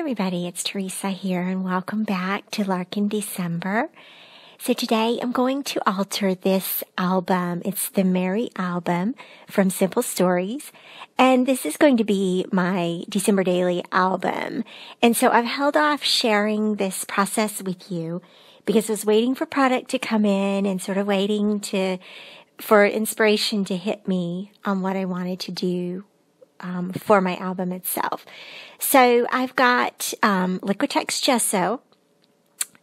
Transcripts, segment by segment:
everybody, it's Theresa here and welcome back to Larkin December. So today I'm going to alter this album. It's the Merry album from Simple Stories, and this is going to be my December Daily album. And so I've held off sharing this process with you because I was waiting for product to come in and sort of waiting for inspiration to hit me on what I wanted to do for my album itself. So I've got Liquitex gesso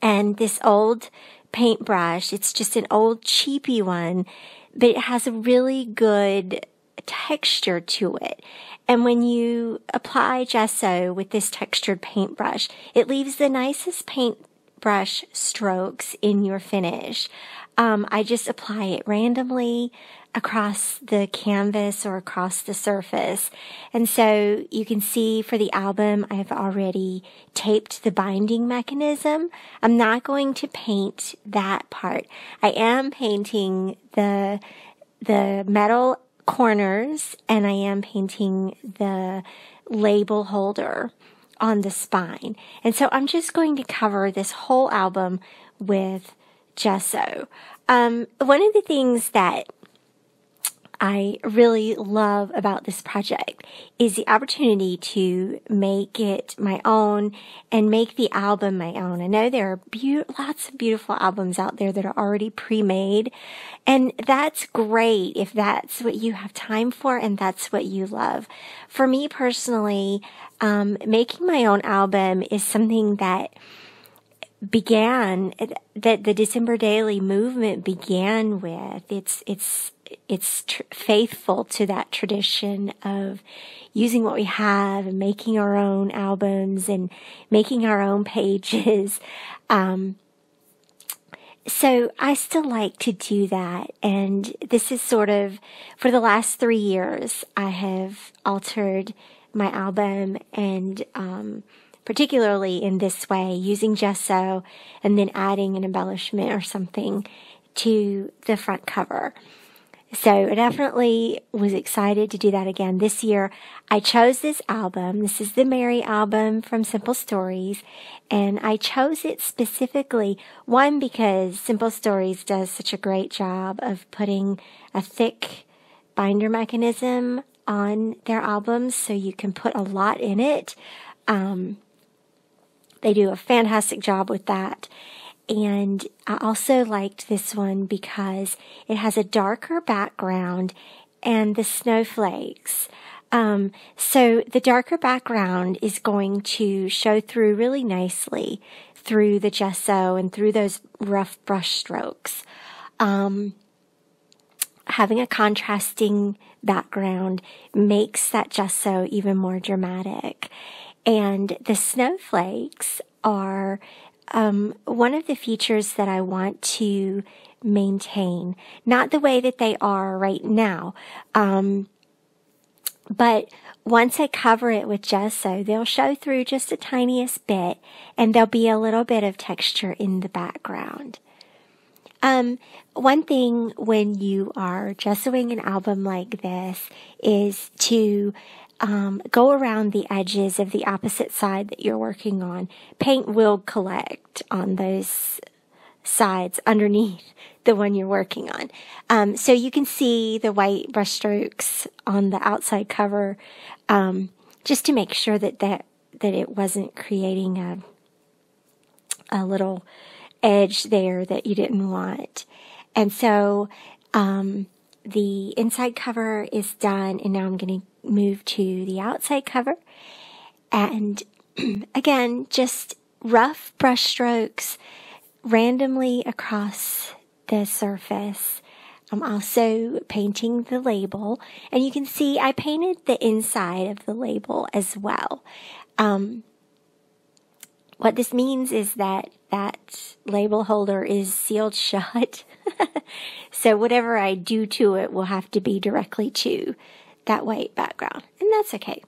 and this old paintbrush. It's just an old cheapy one, but it has a really good texture to it. And when you apply gesso with this textured paintbrush, it leaves the nicest paintbrush strokes in your finish. I just apply it randomly across the canvas or across the surface. And so you can see for the album, I've already taped the binding mechanism. I'm not going to paint that part. I am painting the metal corners, and I am painting the label holder on the spine. And so I'm just going to cover this whole album with gesso. One of the things that I really love about this project is the opportunity to make it my own and make the album my own. I know there are lots of beautiful albums out there that are already pre-made, and that's great if that's what you have time for and that's what you love. For me personally, making my own album is something that the December Daily movement began with. It's faithful to that tradition of using what we have and making our own albums and making our own pages. So I still like to do that. And this is sort of, for the last 3 years, I have altered my album and, particularly in this way, using gesso and then adding an embellishment or something to the front cover. So I definitely was excited to do that again this year. I chose this album. This is the Merry album from Simple Stories. And I chose it specifically, one, because Simple Stories does such a great job of putting a thick binder mechanism on their albums so you can put a lot in it. They do a fantastic job with that. And I also liked this one because it has a darker background and the snowflakes. So the darker background is going to show through really nicely through the gesso and through those rough brush strokes. Having a contrasting background makes that gesso even more dramatic. And the snowflakes are one of the features that I want to maintain. Not the way that they are right now, but once I cover it with gesso, they'll show through just the tiniest bit, and there'll be a little bit of texture in the background. One thing when you are gessoing an album like this is to go around the edges of the opposite side that you're working on. Paint will collect on those sides underneath the one you're working on. So you can see the white brush strokes on the outside cover, just to make sure that it wasn't creating a little edge there that you didn't want. And so, the inside cover is done, and now I'm going to move to the outside cover. And again, just rough brush strokes randomly across the surface. I'm also painting the label, and you can see I painted the inside of the label as well. What this means is that label holder is sealed shut. So whatever I do to it will have to be directly to that white background. And that's okay.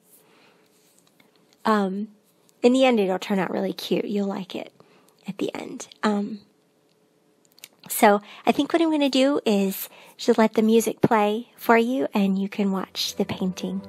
In the end, it'll turn out really cute. You'll like it at the end. So I think what I'm going to do is just let the music play for you, and you can watch the painting.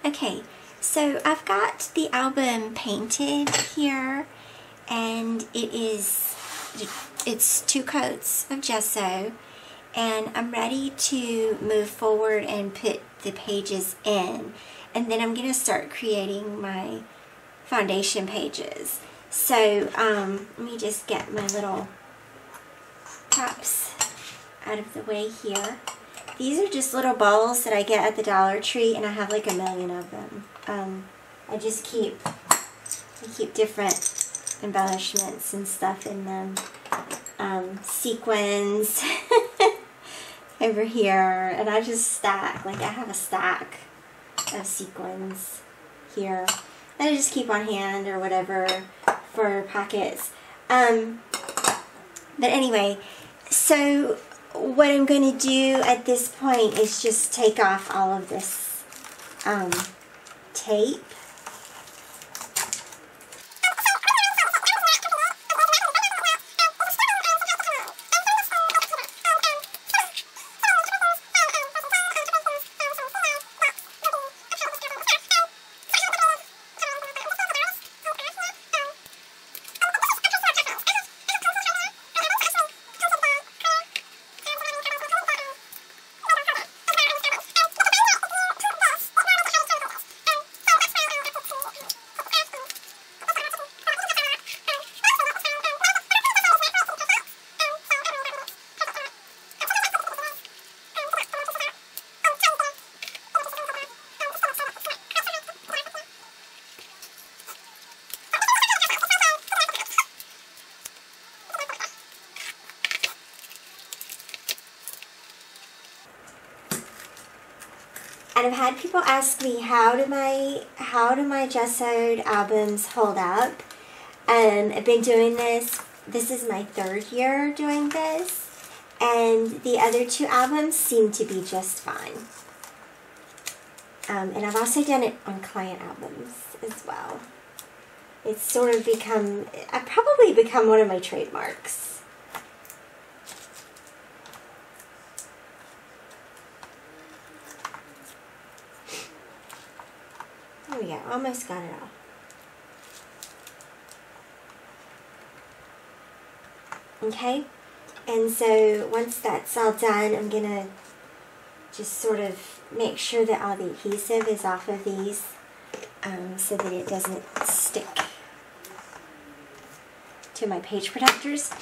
Okay, so I've got the album painted here, and it's 2 coats of gesso, and I'm ready to move forward and put the pages in, and then I'm going to start creating my foundation pages. So let me just get my little props out of the way here. These are just little balls that I get at the Dollar Tree, and I have like a million of them. I keep different embellishments and stuff in them. Sequins over here, and I just stack, like I have a stack of sequins here that I just keep on hand or whatever for pockets. But anyway, so what I'm going to do at this point is just take off all of this tape. And I've had people ask me, how do my gessoed albums hold up? I've been doing this. This is my 3rd year doing this, and the other 2 albums seem to be just fine. And I've also done it on client albums as well. It's sort of become, I've probably become one of my trademarks. Oh yeah, almost got it all. Okay, and so once that's all done, I'm gonna just sort of make sure that all the adhesive is off of these so that it doesn't stick to my page protectors.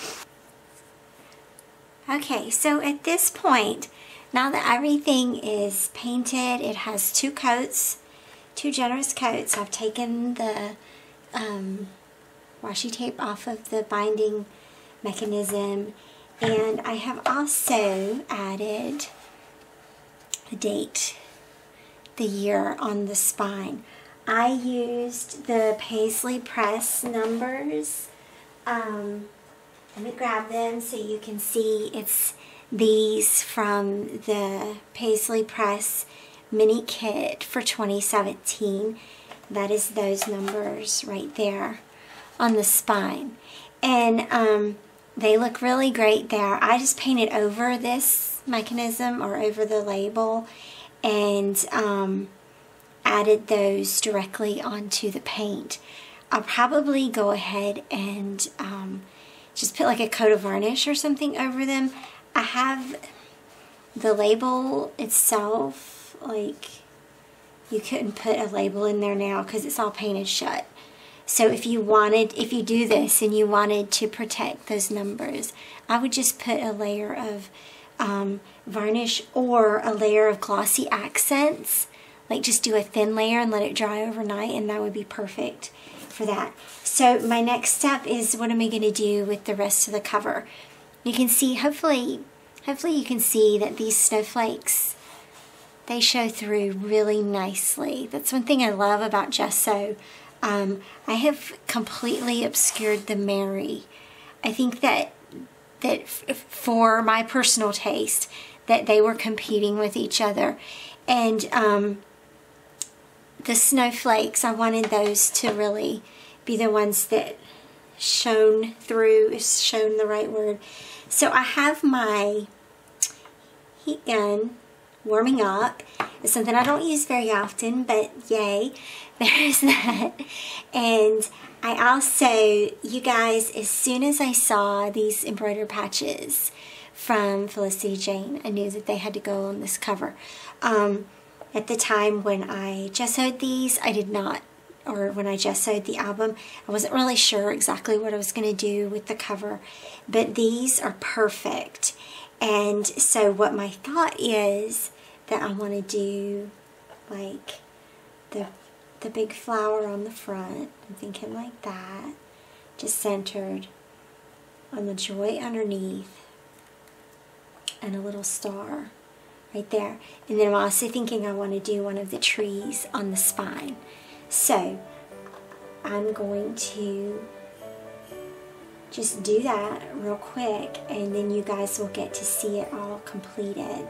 Okay, so at this point, now that everything is painted, it has 2 coats, 2 generous coats. I've taken the washi tape off of the binding mechanism, and I have also added the date, the year on the spine. I used the Paislee Press numbers. Let me grab them so you can see. It's these from the Paislee Press mini kit for 2017. That is those numbers right there on the spine, and they look really great there. I just painted over this mechanism or over the label and added those directly onto the paint. I'll probably go ahead and just put like a coat of varnish or something over them. I have the label itself, like you couldn't put a label in there now because it's all painted shut. So if you do this and you wanted to protect those numbers, I would just put a layer of varnish or a layer of glossy accents. Like just do a thin layer and let it dry overnight, and that would be perfect for that. So my next step is, what am I going to do with the rest of the cover? You can see, hopefully you can see that these snowflakes, they show through really nicely. That's one thing I love about gesso. I have completely obscured the Mary. I think that for my personal taste, that they were competing with each other. And the snowflakes, I wanted those to really be the ones that shone through, is shown the right word. So I have my heat gun warming up, It's something I don't use very often, but yay, there's that. And I also, you guys, as soon as I saw these embroidered patches from Felicity Jane, I knew that they had to go on this cover. At the time when I gessoed these, I did not, or when I gessoed the album, I wasn't really sure exactly what I was going to do with the cover, but these are perfect. And so what my thought is that I want to do, like the big flower on the front, I'm thinking like that, just centered on the joy underneath, and a little star right there. And then I'm also thinking I want to do one of the trees on the spine. So I'm going to just do that real quick, and then you guys will get to see it all completed.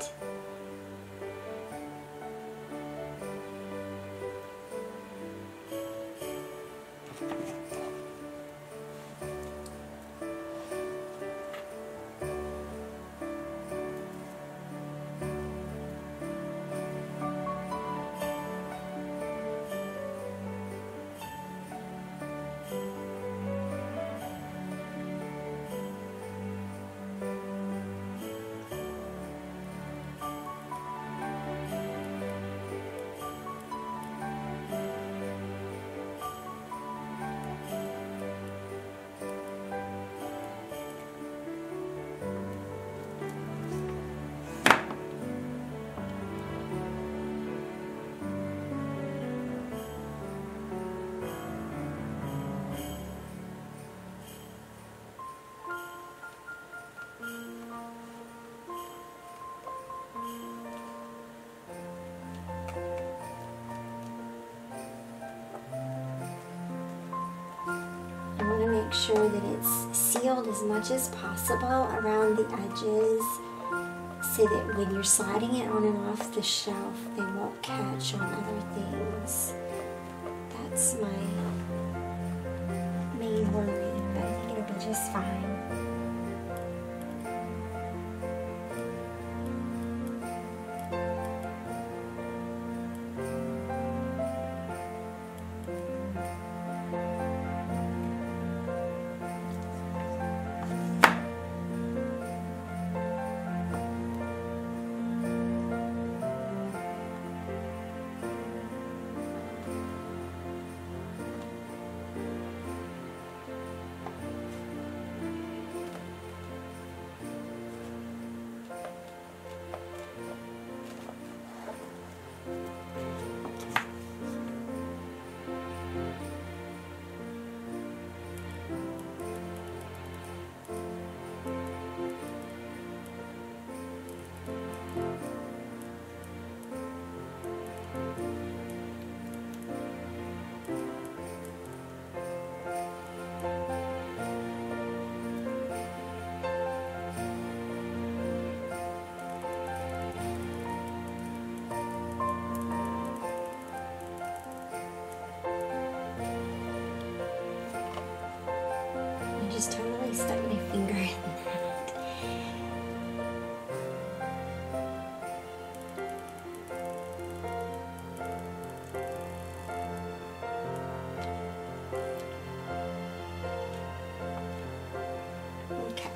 Sure that it's sealed as much as possible around the edges, so that when you're sliding it on and off the shelf, they won't catch on other things. That's my main worry, but I think it'll be just fine. Just totally stuck my finger in that. Okay.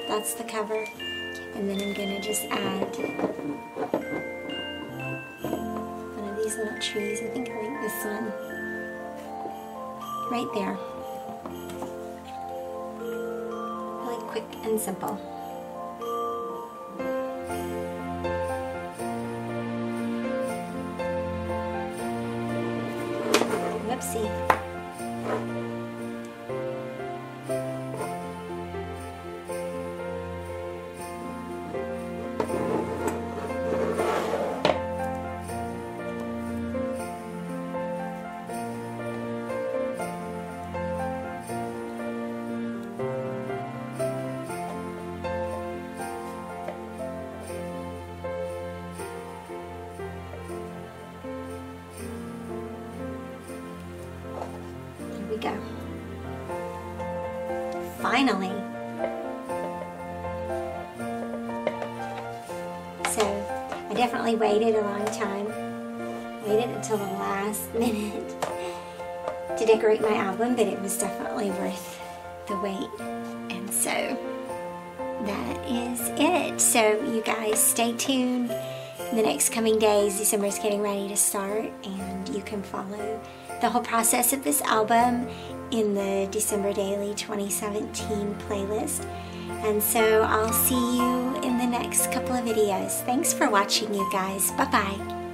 That's the cover, and then I'm going to just add one of these little trees. I think I like this one right there. Really quick and simple. Whoopsie. We go. Finally. So I definitely waited a long time. Waited until the last minute to decorate my album, but it was definitely worth the wait. And so that is it. So you guys stay tuned. In the next coming days, December is getting ready to start, and you can follow the whole process of this album in the December Daily 2017 playlist. And so I'll see you in the next couple of videos. Thanks for watching, you guys. Bye-bye.